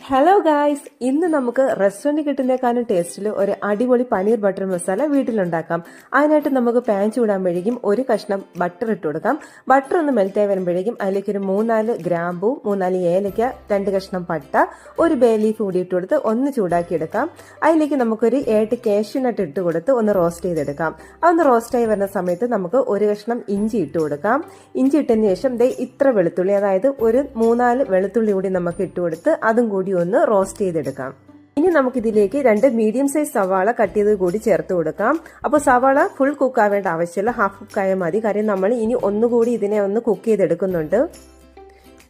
Hello guys, ഇന്ന് നമുക്ക് restaurant കിട്ടുന്നേക്കാളും ടേസ്റ്റിൽ ഒരു അടിപൊളി പനീർ ബട്ടർ മസാല വീട്ടിലുണ്ടാക്കാം. അതിനായിട്ട് നമുക്ക് പാൻ ചൂടാകുമ്പോഴേക്കും ഒരു കഷ്ണം ബട്ടർ ഇട്ട് കൊടുക്കാം. ബട്ടർ ഒന്ന് മെൽറ്റായി വരുമ്പോഴേക്കും അതിലേക്ക് ഒരു 3-4 ഗ്രാമ്പൂ, 3-4 ഏലക്ക, 2 കഷ്ണം പട്ട, ഒരു ബേ ലീഫ് കൂടി ഇട്ട് കൊടുത്ത് ഒന്ന് ചൂടാക്കി എടുക്കാം. അതിലേക്ക് നമുക്കൊരു 7 കാഷ്യൂനട്ട് ഇട്ട് കൊടുത്ത് ഒന്ന് റോസ്റ്റ് ചെയ്തെടുക്കാം. അതൊന്ന് റോസ്റ്റായി വരുന്ന സമയത്ത് നമുക്ക് ഒരു കഷ്ണം ഇഞ്ചി ഇട്ട് കൊടുക്കാം. ഇഞ്ചി ഇട്ടതിന് ശേഷം ഇത്ര വെളുത്തുള്ളി, അതായത് ഒരു 3-4 വെളുത്തുള്ളി കൂടി നമുക്ക് ഇട്ട് കൊടുത്ത് അതും കൂടി ഒന്ന് റോസ്റ്റ് ചെയ്തെടുക്കാം. ഇനി നമുക്കിതിലേക്ക് 2 മീഡിയം സൈസ് സവാള കട്ട് ചെയ്ത് കൂടി ചേർത്ത് കൊടുക്കാം. അപ്പോൾ സവാള ഫുൾ കുക്ക് ആവേണ്ട ആവശ്യമില്ല, ഹാഫ് കുക്ക് ആയാൽ മതി. കാര്യം നമ്മൾ ഇനി ഒന്നുകൂടി ഇതിനെ ഒന്ന് കുക്ക് ചെയ്തെടുക്കുന്നുണ്ട്.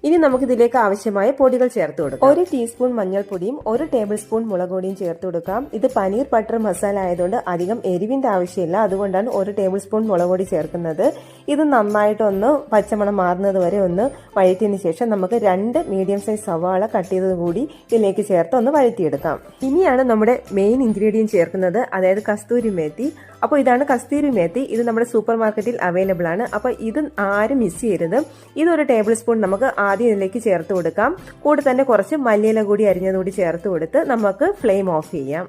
ഇനി നമുക്കിതിലേക്ക് ആവശ്യമായ പൊടികൾ ചേർത്ത് കൊടുക്കാം. 1 ടീസ്പൂൺ മഞ്ഞൾപ്പൊടിയും 1 ടേബിൾ സ്പൂൺ മുളക് പൊടിയും ചേർത്ത് കൊടുക്കാം. ഇത് പനീർ ബട്ടർ മസാല ആയതുകൊണ്ട് അധികം എരിവിന്റെ ആവശ്യമില്ല, അതുകൊണ്ടാണ് 1 ടേബിൾ സ്പൂൺ മുളക് പൊടി ചേർക്കുന്നത്. ഇത് നന്നായിട്ടൊന്ന് പച്ചമണം മാറുന്നത് വരെ ഒന്ന് വഴറ്റിയതിന് ശേഷം നമുക്ക് 2 മീഡിയം സൈസ് സവാള കട്ട് ചെയ്തത് കൂടി ഇതിലേക്ക് ചേർത്ത് ഒന്ന് വഴറ്റിയെടുക്കാം. ഇനിയാണ് നമ്മുടെ മെയിൻ ഇൻഗ്രീഡിയൻറ്റ് ചേർക്കുന്നത്, അതായത് കസ്തൂരി മേത്തി. അപ്പോൾ ഇതാണ് കസ്തൂരി മേത്തി. ഇത് നമ്മുടെ സൂപ്പർ മാർക്കറ്റിൽ അവൈലബിൾ ആണ്. അപ്പോൾ ഇത് ആരും മിസ് ചെയ്യരുത്. ഇതൊരു ടേബിൾ സ്പൂൺ നമുക്ക് ആദ്യം ഇതിലേക്ക് ചേർത്ത് കൊടുക്കാം. കൂടെ തന്നെ കുറച്ച് മല്ലിയില കൂടി അരിഞ്ഞതുകൂടി ചേർത്ത് കൊടുത്ത് നമുക്ക് ഫ്ലെയിം ഓഫ് ചെയ്യാം.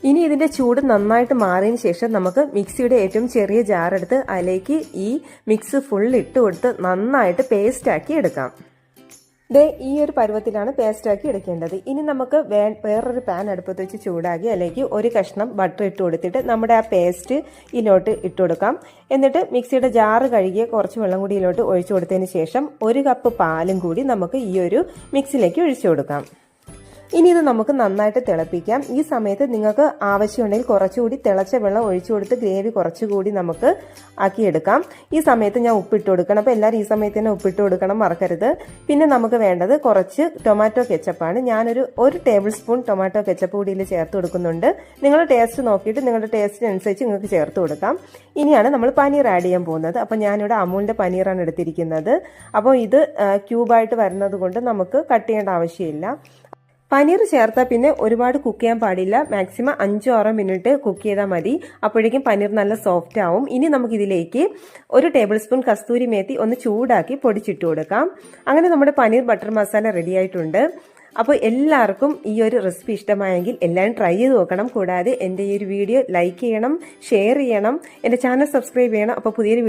ഇനി ഇതിന്റെ ചൂട് നന്നായിട്ട് മാറിയതിന് ശേഷം നമുക്ക് മിക്സിയുടെ ഏറ്റവും ചെറിയ ജാർ എടുത്ത് അതിലേക്ക് ഈ മിക്സ് ഫുൾ ഇട്ട് കൊടുത്ത് നന്നായിട്ട് പേസ്റ്റ് ആക്കി എടുക്കാം. ഈ ഒരു പരുവത്തിലാണ് പേസ്റ്റ് ആക്കി എടുക്കേണ്ടത്. ഇനി നമുക്ക് വേറൊരു പാൻ അടുപ്പത്ത് വെച്ച് ചൂടാക്കി അതിലേക്ക് ഒരു കഷ്ണം ബട്ടർ ഇട്ട് കൊടുത്തിട്ട് നമ്മുടെ ആ പേസ്റ്റ് ഇതിലോട്ട് ഇട്ട് കൊടുക്കാം. എന്നിട്ട് മിക്സിയുടെ ജാറ് കഴുകിയ കുറച്ച് വെള്ളം കൂടി ഇതിലോട്ട് ഒഴിച്ചു കൊടുത്തതിന് ശേഷം 1 കപ്പ് പാലും കൂടി നമുക്ക് ഈ ഒരു മിക്സിലേക്ക് ഒഴിച്ചു കൊടുക്കാം. ഇനി ഇത് നമുക്ക് നന്നായിട്ട് തിളപ്പിക്കാം. ഈ സമയത്ത് നിങ്ങൾക്ക് ആവശ്യമുണ്ടെങ്കിൽ കുറച്ചുകൂടി തിളച്ച വെള്ളം ഒഴിച്ചു കൊടുത്ത് ഗ്രേവി കുറച്ചുകൂടി നമുക്ക് ആക്കിയെടുക്കാം. ഈ സമയത്ത് ഞാൻ ഉപ്പിട്ട് കൊടുക്കണം. അപ്പോൾ എല്ലാവരും ഈ സമയത്ത് തന്നെ ഉപ്പിട്ട് കൊടുക്കണം, മറക്കരുത്. പിന്നെ നമുക്ക് വേണ്ടത് കുറച്ച് ടൊമാറ്റോ കെച്ചപ്പാണ്. ഞാനൊരു 1 ടേബിൾ സ്പൂൺ ടൊമാറ്റോ കെച്ചപ്പ് കൂടി ഇതിൽ ചേർത്ത് കൊടുക്കുന്നുണ്ട്. നിങ്ങളുടെ ടേസ്റ്റ് നോക്കിയിട്ട് നിങ്ങളുടെ ടേസ്റ്റിനനുസരിച്ച് നിങ്ങൾക്ക് ചേർത്ത് കൊടുക്കാം. ഇനിയാണ് നമ്മൾ പനീർ ആഡ് ചെയ്യാൻ പോകുന്നത്. അപ്പോൾ ഞാനിവിടെ അമൂലിൻ്റെ പനീറാണ് എടുത്തിരിക്കുന്നത്. അപ്പോൾ ഇത് ക്യൂബായിട്ട് വരുന്നത് കൊണ്ട് നമുക്ക് കട്ട് ചെയ്യേണ്ട ആവശ്യമില്ല. പനീർ ചേർത്താൽ പിന്നെ ഒരുപാട് കുക്ക് ചെയ്യാൻ പാടില്ല. മാക്സിമം 5-6 മിനിറ്റ് കുക്ക് ചെയ്താൽ മതി. അപ്പോഴേക്കും പനീർ നല്ല സോഫ്റ്റ് ആവും. ഇനി നമുക്കിതിലേക്ക് 1 ടേബിൾ സ്പൂൺ കസ്തൂരി മേത്തി ഒന്ന് ചൂടാക്കി പൊടിച്ചിട്ട് കൊടുക്കാം. അങ്ങനെ നമ്മുടെ പനീർ ബട്ടർ മസാല റെഡി ആയിട്ടുണ്ട്. അപ്പോൾ എല്ലാവർക്കും ഈ ഒരു റെസിപ്പി ഇഷ്ടമായെങ്കിൽ എല്ലാവരും ട്രൈ ചെയ്ത് നോക്കണം. കൂടാതെ എൻ്റെ ഈ ഒരു വീഡിയോ ലൈക്ക് ചെയ്യണം, ഷെയർ ചെയ്യണം, എൻ്റെ ചാനൽ സബ്സ്ക്രൈബ് ചെയ്യണം. അപ്പോൾ പുതിയൊരു വീഡിയോ